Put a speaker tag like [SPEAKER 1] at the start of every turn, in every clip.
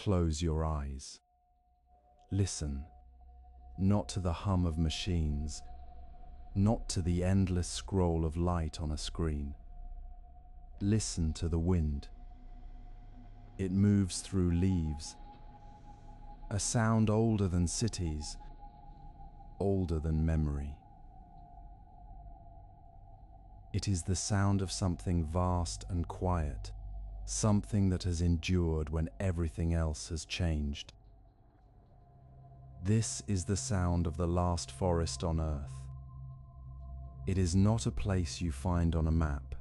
[SPEAKER 1] close your eyes. Listen, not to the hum of machines, not to the endless scroll of light on a screen. Listen to the wind. It moves through leaves, a sound older than cities, older than memory. It is the sound of something vast and quiet, something that has endured when everything else has changed. This is the sound of the last forest on Earth. It is not a place you find on a map.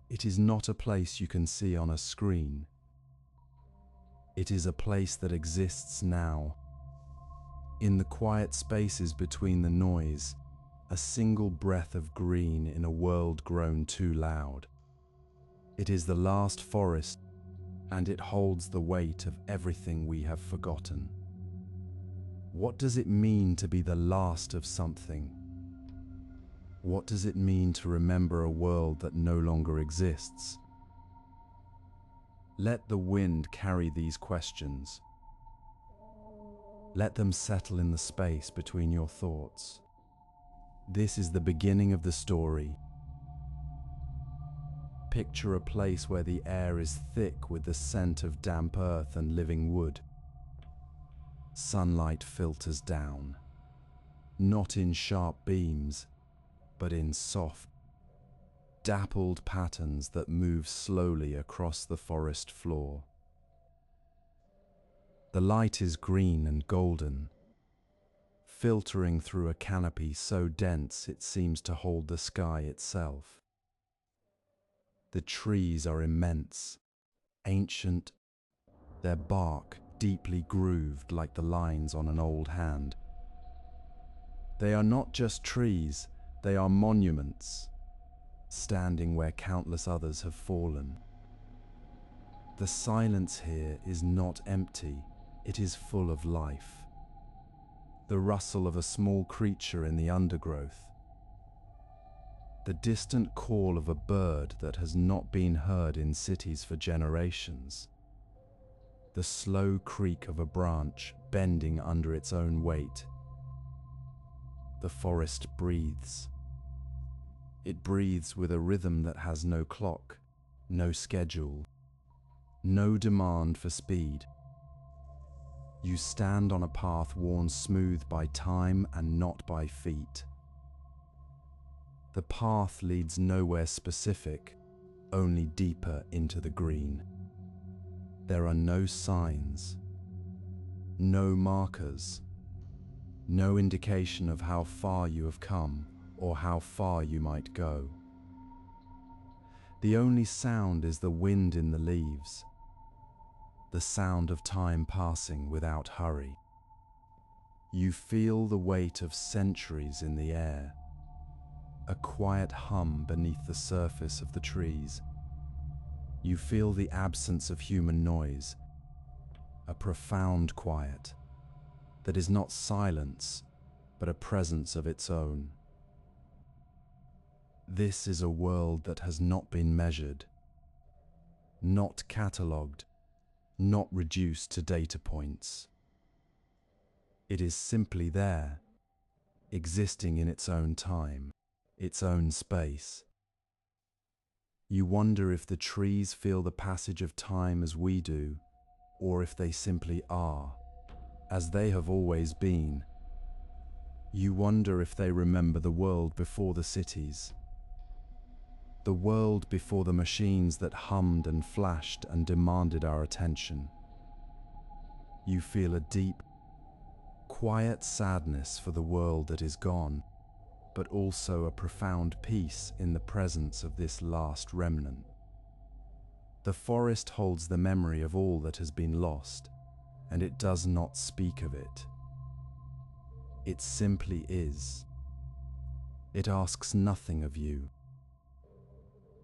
[SPEAKER 1] It is not a place you can see on a screen. It is a place that exists now. In the quiet spaces between the noise, a single breath of green in a world grown too loud. It is the last forest, and it holds the weight of everything we have forgotten. What does it mean to be the last of something? What does it mean to remember a world that no longer exists? Let the wind carry these questions. Let them settle in the space between your thoughts. This is the beginning of the story. Picture a place where the air is thick with the scent of damp earth and living wood. Sunlight filters down, not in sharp beams, but in soft, dappled patterns that move slowly across the forest floor. The light is green and golden, filtering through a canopy so dense it seems to hold the sky itself. The trees are immense, ancient, their bark deeply grooved like the lines on an old hand. They are not just trees, they are monuments, standing where countless others have fallen. The silence here is not empty, it is full of life. The rustle of a small creature in the undergrowth, the distant call of a bird that has not been heard in cities for generations, the slow creak of a branch bending under its own weight. The forest breathes. It breathes with a rhythm that has no clock, no schedule, no demand for speed. You stand on a path worn smooth by time and not by feet. The path leads nowhere specific, only deeper into the green. There are no signs, no markers, no indication of how far you have come or how far you might go. The only sound is the wind in the leaves, the sound of time passing without hurry. You feel the weight of centuries in the air, a quiet hum beneath the surface of the trees. You feel the absence of human noise, a profound quiet that is not silence, but a presence of its own. This is a world that has not been measured, not catalogued, not reduced to data points. It is simply there, existing in its own time, its own space. You wonder if the trees feel the passage of time as we do, or if they simply are, as they have always been. You wonder if they remember the world before the cities, the world before the machines that hummed and flashed and demanded our attention. You feel a deep, quiet sadness for the world that is gone, but also a profound peace in the presence of this last remnant. The forest holds the memory of all that has been lost, and it does not speak of it. It simply is. It asks nothing of you.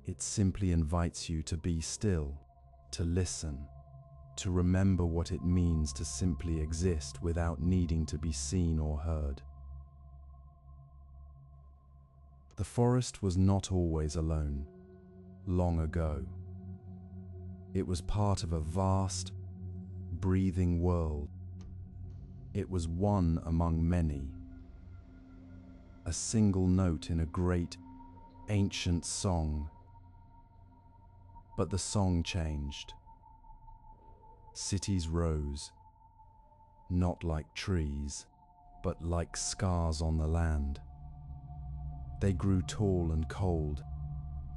[SPEAKER 1] It simply invites you to be still, to listen, to remember what it means to simply exist without needing to be seen or heard. The forest was not always alone, long ago. It was part of a vast, breathing world. It was one among many, a single note in a great, ancient song. But the song changed. Cities rose, not like trees, but like scars on the land. They grew tall and cold,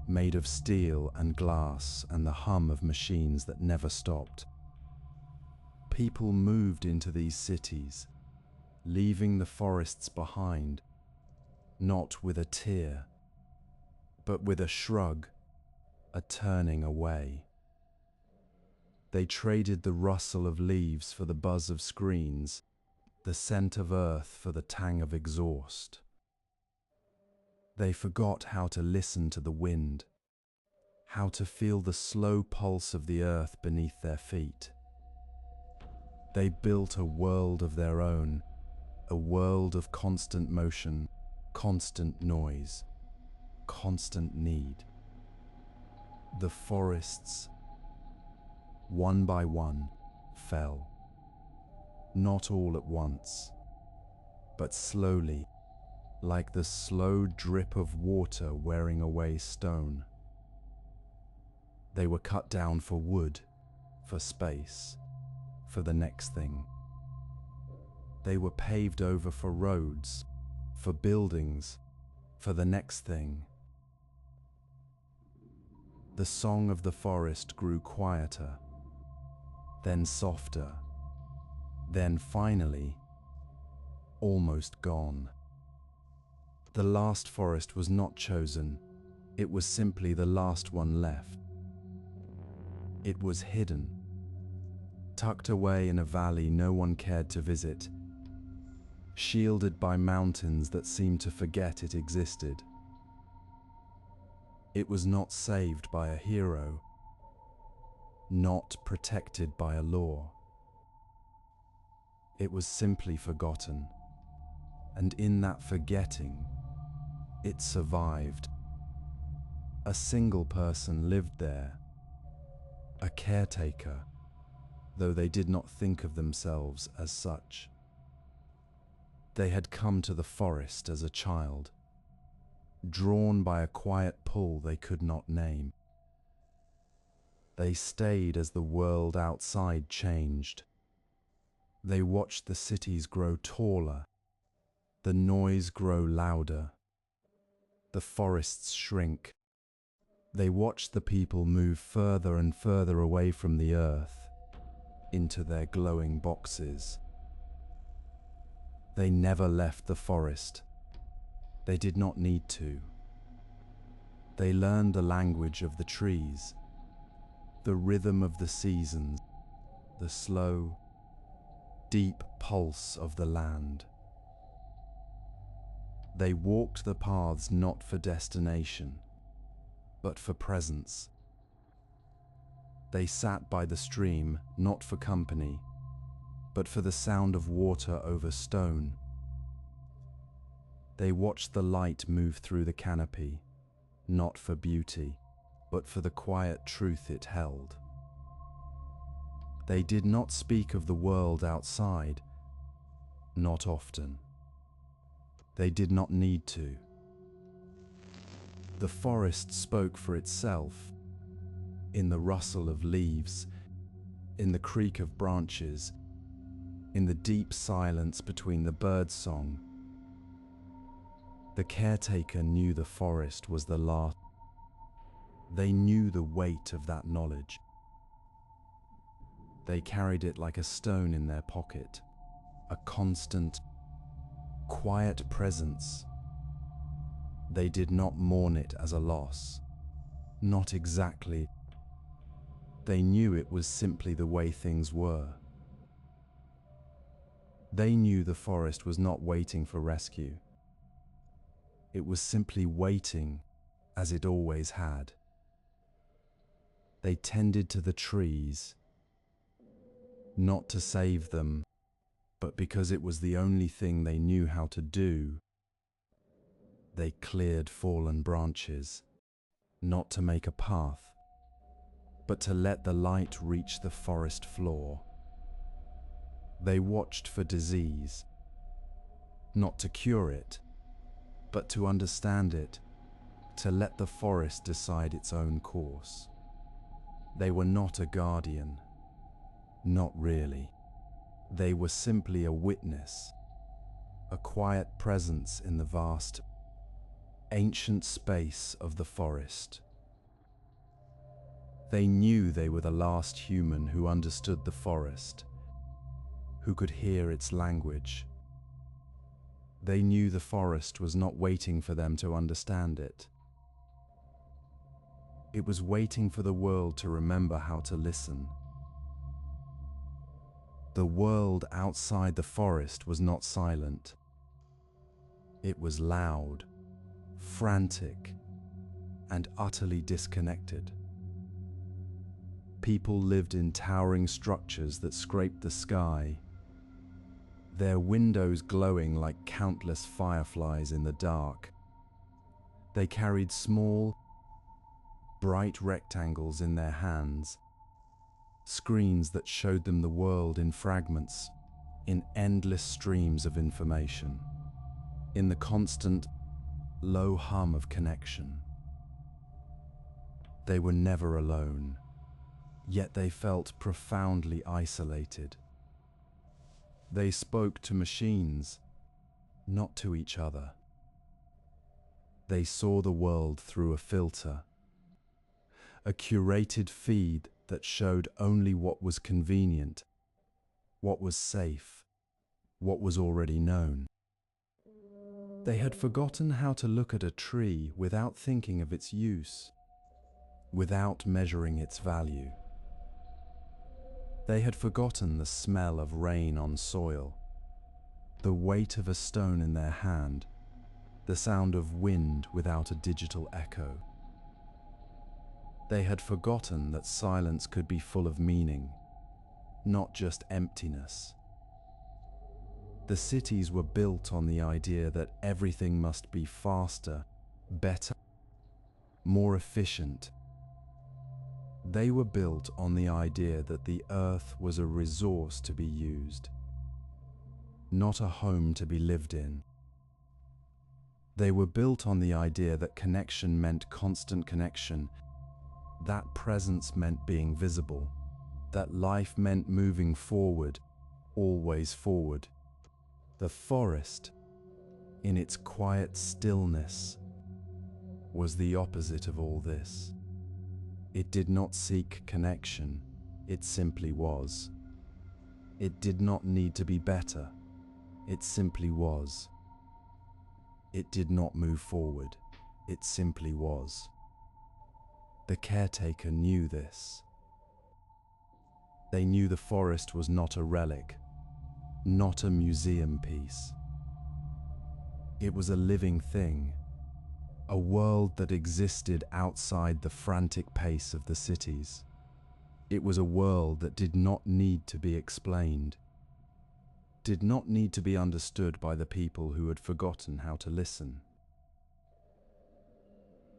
[SPEAKER 1] made of steel and glass and the hum of machines that never stopped. People moved into these cities, leaving the forests behind, not with a tear, but with a shrug, a turning away. They traded the rustle of leaves for the buzz of screens, the scent of earth for the tang of exhaust. They forgot how to listen to the wind, how to feel the slow pulse of the earth beneath their feet. They built a world of their own, a world of constant motion, constant noise, constant need. The forests, one by one, fell. Not all at once, but slowly, like the slow drip of water wearing away stone. They were cut down for wood, for space, for the next thing. They were paved over for roads, for buildings, for the next thing. The song of the forest grew quieter, then softer, then finally, almost gone. The last forest was not chosen, it was simply the last one left. It was hidden, tucked away in a valley no one cared to visit, shielded by mountains that seemed to forget it existed. It was not saved by a hero, not protected by a law. It was simply forgotten, and in that forgetting, it survived. A single person lived there, a caretaker, though they did not think of themselves as such. They had come to the forest as a child, drawn by a quiet pull they could not name. They stayed as the world outside changed. They watched the cities grow taller, the noise grow louder, the forests shrink. They watched the people move further and further away from the earth, into their glowing boxes. They never left the forest. They did not need to. They learned the language of the trees, the rhythm of the seasons, the slow, deep pulse of the land. They walked the paths not for destination, but for presence. They sat by the stream not for company, but for the sound of water over stone. They watched the light move through the canopy, not for beauty, but for the quiet truth it held. They did not speak of the world outside, not often. They did not need to. The forest spoke for itself, in the rustle of leaves, in the creak of branches, in the deep silence between the bird song. The caretaker knew the forest was the last. They knew the weight of that knowledge. They carried it like a stone in their pocket, a constant, quiet presence. They did not mourn it as a loss. Not exactly. They knew it was simply the way things were. They knew the forest was not waiting for rescue. It was simply waiting, as it always had. They tended to the trees, not to save them, but because it was the only thing they knew how to do. They cleared fallen branches, not to make a path, but to let the light reach the forest floor. They watched for disease, not to cure it, but to understand it, to let the forest decide its own course. They were not a guardian, not really. They were simply a witness, a quiet presence in the vast, ancient space of the forest. They knew they were the last human who understood the forest, who could hear its language. They knew the forest was not waiting for them to understand it. It was waiting for the world to remember how to listen. The world outside the forest was not silent. It was loud, frantic, and utterly disconnected. People lived in towering structures that scraped the sky, their windows glowing like countless fireflies in the dark. They carried small, bright rectangles in their hands, screens that showed them the world in fragments, in endless streams of information, in the constant, low hum of connection. They were never alone, yet they felt profoundly isolated. They spoke to machines, not to each other. They saw the world through a filter, a curated feed that showed only what was convenient, what was safe, what was already known. They had forgotten how to look at a tree without thinking of its use, without measuring its value. They had forgotten the smell of rain on soil, the weight of a stone in their hand, the sound of wind without a digital echo. They had forgotten that silence could be full of meaning, not just emptiness. The cities were built on the idea that everything must be faster, better, more efficient. They were built on the idea that the earth was a resource to be used, not a home to be lived in. They were built on the idea that connection meant constant connection, that presence meant being visible, that life meant moving forward, always forward. The forest, in its quiet stillness, was the opposite of all this. It did not seek connection, it simply was. It did not need to be better, it simply was. It did not move forward, it simply was. The caretaker knew this. They knew the forest was not a relic, not a museum piece. It was a living thing, a world that existed outside the frantic pace of the cities. It was a world that did not need to be explained, did not need to be understood by the people who had forgotten how to listen.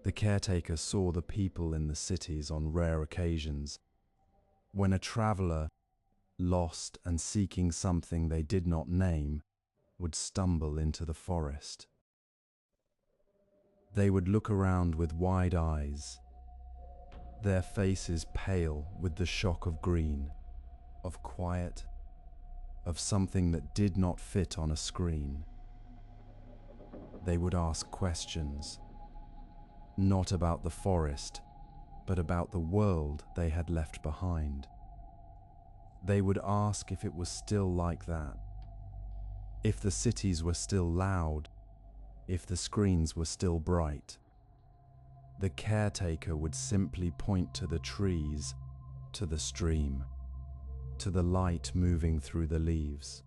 [SPEAKER 1] The caretaker saw the people in the cities on rare occasions, when a traveler, lost and seeking something they did not name, would stumble into the forest. They would look around with wide eyes, their faces pale with the shock of green, of quiet, of something that did not fit on a screen. They would ask questions, not about the forest, but about the world they had left behind. They would ask if it was still like that, if the cities were still loud, if the screens were still bright. The caretaker would simply point to the trees, to the stream, to the light moving through the leaves.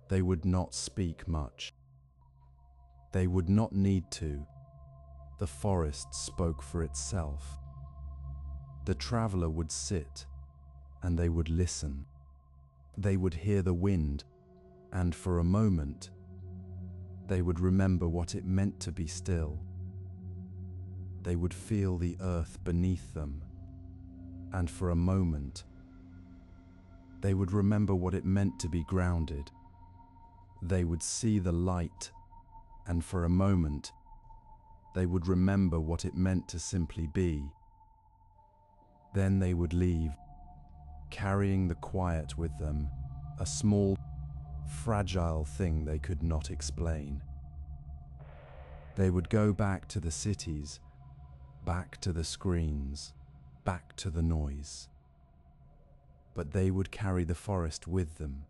[SPEAKER 1] They would not speak much. They would not need to. The forest spoke for itself. The traveler would sit, and they would listen. They would hear the wind, and for a moment, they would remember what it meant to be still. They would feel the earth beneath them, and for a moment, They would remember what it meant to be grounded. They would see the light, and for a moment, they would remember what it meant to simply be. Then they would leave, carrying the quiet with them, a small, fragile thing they could not explain. They would go back to the cities, back to the screens, back to the noise. But they would carry the forest with them,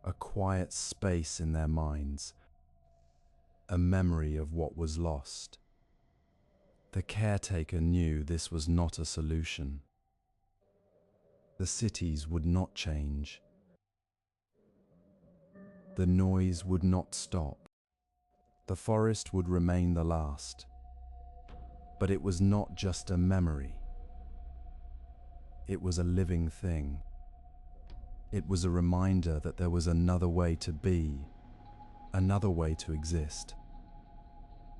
[SPEAKER 1] a quiet space in their minds, a memory of what was lost. The caretaker knew this was not a solution. The cities would not change. The noise would not stop. The forest would remain the last. But it was not just a memory. It was a living thing. It was a reminder that there was another way to be, another way to exist.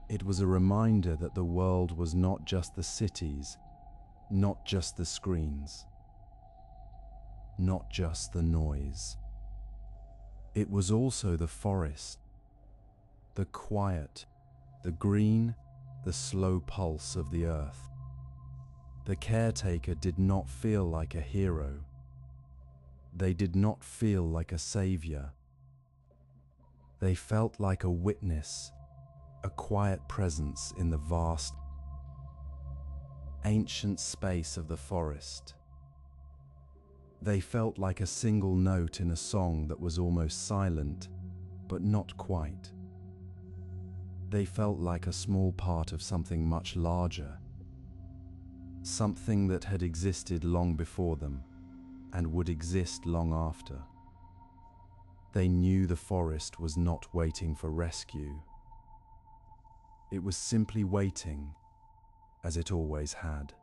[SPEAKER 1] It was a reminder that the world was not just the cities, not just the screens, not just the noise. It was also the forest, the quiet, the green, the slow pulse of the earth. The caretaker did not feel like a hero. They did not feel like a savior. They felt like a witness, a quiet presence in the vast, ancient space of the forest. They felt like a single note in a song that was almost silent, but not quite. They felt like a small part of something much larger, something that had existed long before them and would exist long after. They knew the forest was not waiting for rescue. It was simply waiting, as it always had.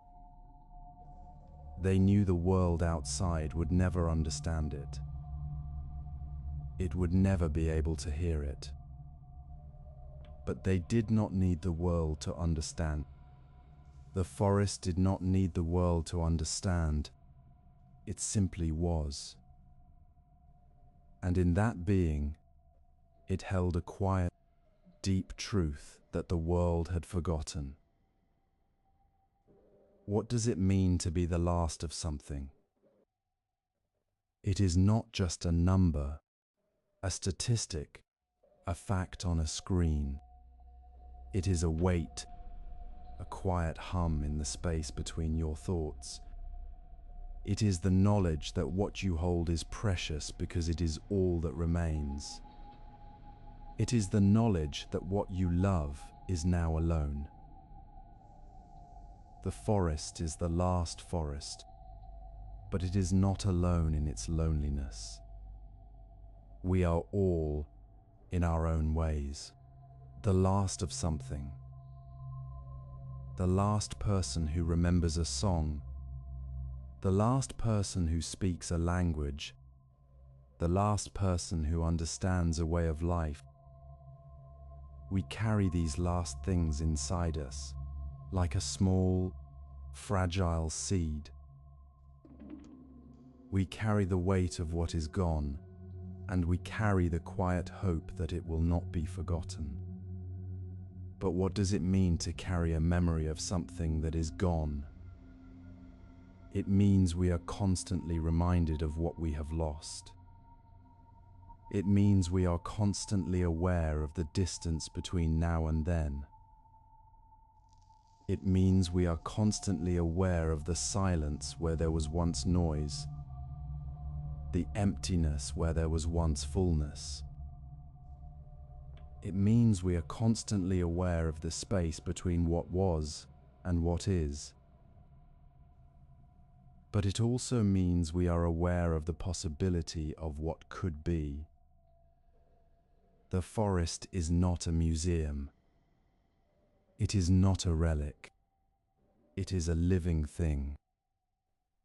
[SPEAKER 1] They knew the world outside would never understand it. It would never be able to hear it. But they did not need the world to understand. The forest did not need the world to understand. It simply was. And in that being, it held a quiet, deep truth that the world had forgotten. What does it mean to be the last of something? It is not just a number, a statistic, a fact on a screen. It is a weight, a quiet hum in the space between your thoughts. It is the knowledge that what you hold is precious because it is all that remains. It is the knowledge that what you love is now alone. The forest is the last forest, but it is not alone in its loneliness. We are all, in our own ways, the last of something. The last person who remembers a song, the last person who speaks a language, the last person who understands a way of life. We carry these last things inside us, like a small, fragile seed. We carry the weight of what is gone, and we carry the quiet hope that it will not be forgotten. But what does it mean to carry a memory of something that is gone? It means we are constantly reminded of what we have lost. It means we are constantly aware of the distance between now and then. It means we are constantly aware of the silence where there was once noise, the emptiness where there was once fullness. It means we are constantly aware of the space between what was and what is. But it also means we are aware of the possibility of what could be. The forest is not a museum. It is not a relic. It is a living thing.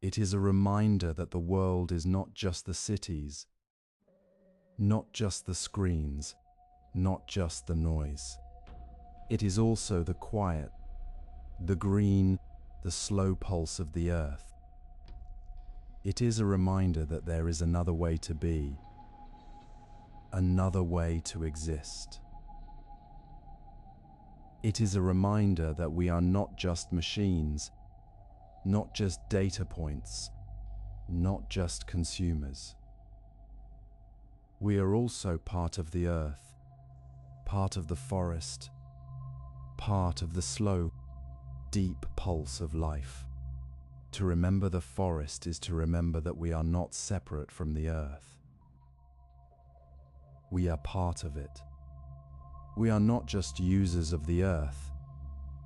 [SPEAKER 1] It is a reminder that the world is not just the cities, not just the screens, not just the noise. It is also the quiet, the green, the slow pulse of the earth. It is a reminder that there is another way to be, another way to exist. It is a reminder that we are not just machines, not just data points, not just consumers. We are also part of the earth, part of the forest, part of the slow, deep pulse of life. To remember the forest is to remember that we are not separate from the earth. We are part of it. We are not just users of the earth,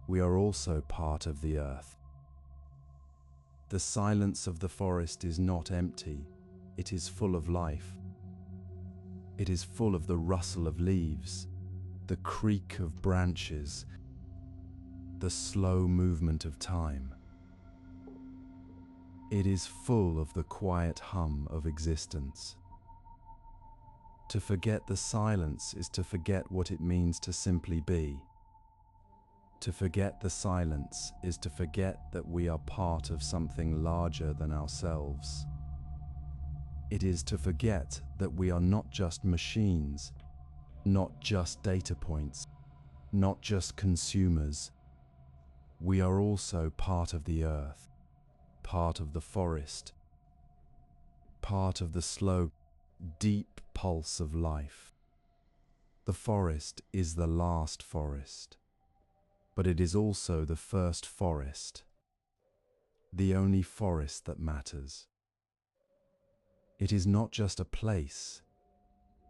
[SPEAKER 1] we are also part of the earth. The silence of the forest is not empty, it is full of life. It is full of the rustle of leaves, the creak of branches, the slow movement of time. It is full of the quiet hum of existence. To forget the silence is to forget what it means to simply be. To forget the silence is to forget that we are part of something larger than ourselves. It is to forget that we are not just machines, not just data points, not just consumers. We are also part of the earth, part of the forest, part of the slow, deep pulse of life. The forest is the last forest, but it is also the first forest, the only forest that matters. It is not just a place,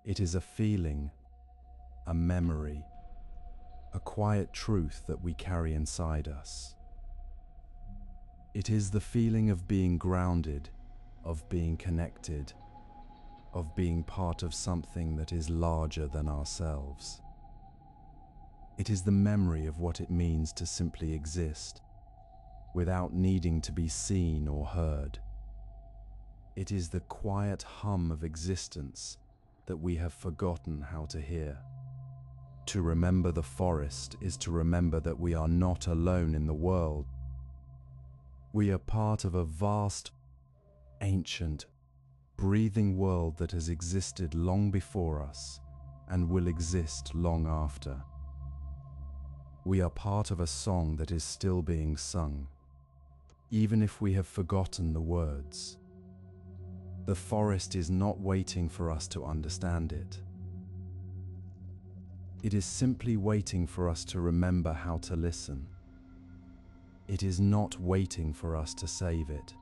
[SPEAKER 1] it is a feeling, a memory, a quiet truth that we carry inside us. It is the feeling of being grounded, of being connected, of being part of something that is larger than ourselves. It is the memory of what it means to simply exist, without needing to be seen or heard. It is the quiet hum of existence that we have forgotten how to hear. To remember the forest is to remember that we are not alone in the world. We are part of a vast, ancient, breathing world that has existed long before us and will exist long after. We are part of a song that is still being sung, even if we have forgotten the words. The forest is not waiting for us to understand it. It is simply waiting for us to remember how to listen. It is not waiting for us to save it.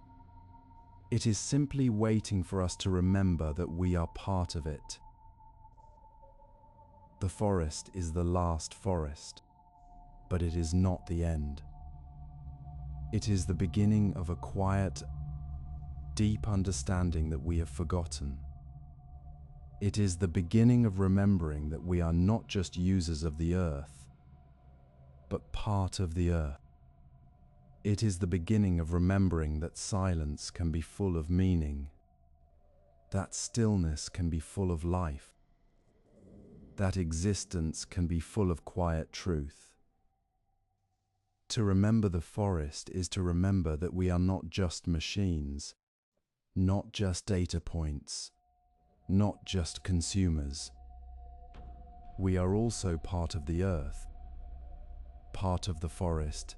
[SPEAKER 1] It is simply waiting for us to remember that we are part of it. The forest is the last forest, but it is not the end. It is the beginning of a quiet, deep understanding that we have forgotten. It is the beginning of remembering that we are not just users of the earth, but part of the earth. It is the beginning of remembering that silence can be full of meaning, that stillness can be full of life, that existence can be full of quiet truth. To remember the forest is to remember that we are not just machines, not just data points, not just consumers. We are also part of the earth, part of the forest,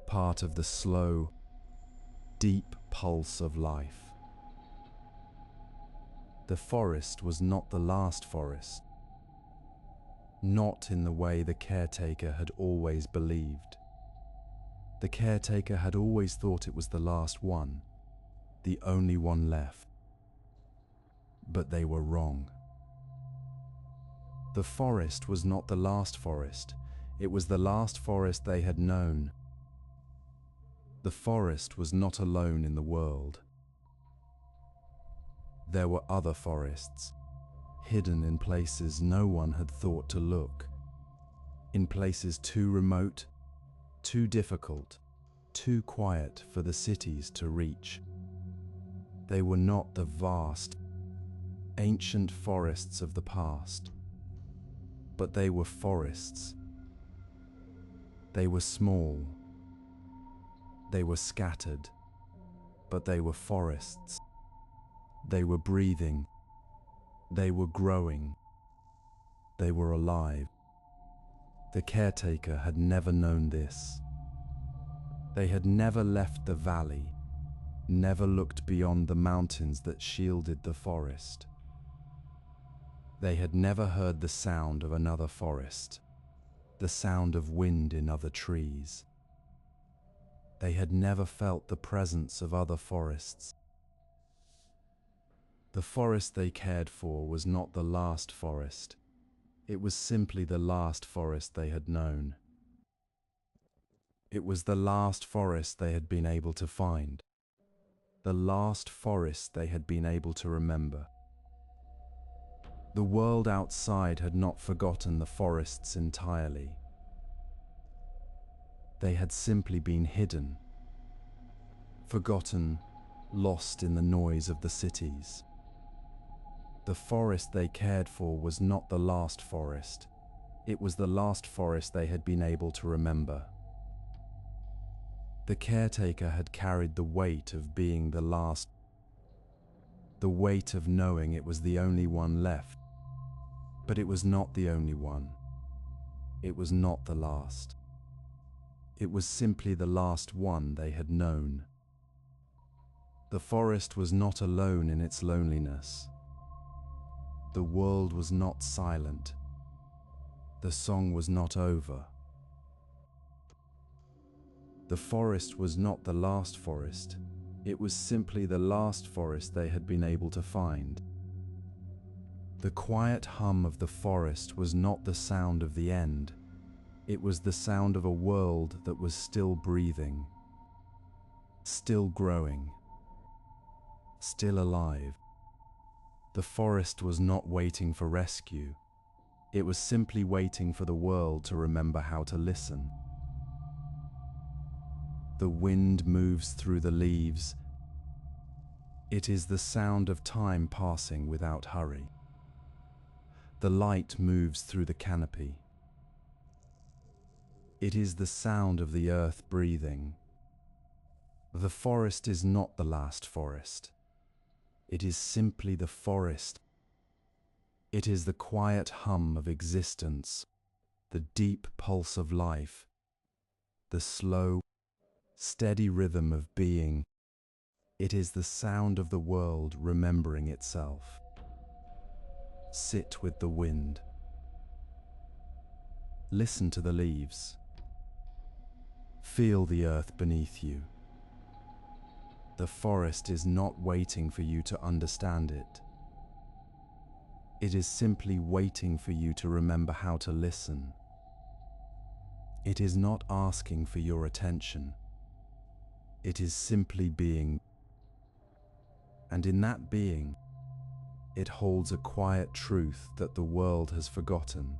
[SPEAKER 1] part of the slow, deep pulse of life. The forest was not the last forest, not in the way the caretaker had always believed. The caretaker had always thought it was the last one, the only one left. But they were wrong. The forest was not the last forest, it was the last forest they had known. The forest was not alone in the world. There were other forests, hidden in places no one had thought to look, in places too remote, too difficult, too quiet for the cities to reach. They were not the vast, ancient forests of the past, but they were forests. They were small. They were scattered. but they were forests. They were breathing. They were growing. They were alive. The caretaker had never known this. They had never left the valley, never looked beyond the mountains that shielded the forest. They had never heard the sound of another forest, the sound of wind in other trees. They had never felt the presence of other forests. The forest they cared for was not the last forest. It was simply the last forest they had known. It was the last forest they had been able to find. The last forest they had been able to remember. The world outside had not forgotten the forests entirely. They had simply been hidden, forgotten, lost in the noise of the cities. The forest they cared for was not the last forest. It was the last forest they had been able to remember. The caretaker had carried the weight of being the last, the weight of knowing it was the only one left. But it was not the only one. It was not the last. It was simply the last one they had known. The forest was not alone in its loneliness. The world was not silent. The song was not over. The forest was not the last forest. It was simply the last forest they had been able to find. The quiet hum of the forest was not the sound of the end. It was the sound of a world that was still breathing, still growing, still alive. The forest was not waiting for rescue. It was simply waiting for the world to remember how to listen. The wind moves through the leaves. It is the sound of time passing without hurry. The light moves through the canopy. It is the sound of the earth breathing. The forest is not the last forest. It is simply the forest. It is the quiet hum of existence, the deep pulse of life, the slow, steady rhythm of being. It is the sound of the world remembering itself. Sit with the wind. Listen to the leaves. Feel the earth beneath you. The forest is not waiting for you to understand it. It is simply waiting for you to remember how to listen. It is not asking for your attention. It is simply being. And in that being, it holds a quiet truth that the world has forgotten.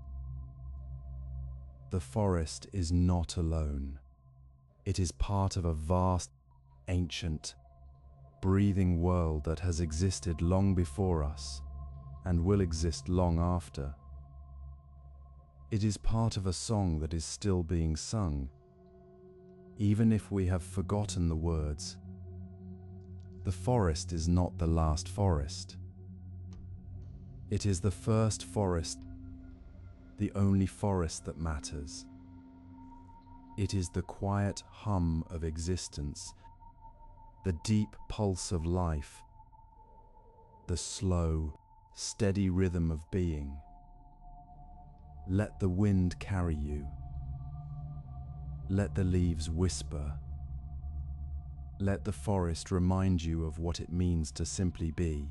[SPEAKER 1] The forest is not alone. It is part of a vast, ancient, breathing world that has existed long before us and will exist long after. It is part of a song that is still being sung, even if we have forgotten the words. The forest is not the last forest. It is the first forest, the only forest that matters. It is the quiet hum of existence, the deep pulse of life, the slow, steady rhythm of being. Let the wind carry you. Let the leaves whisper. Let the forest remind you of what it means to simply be.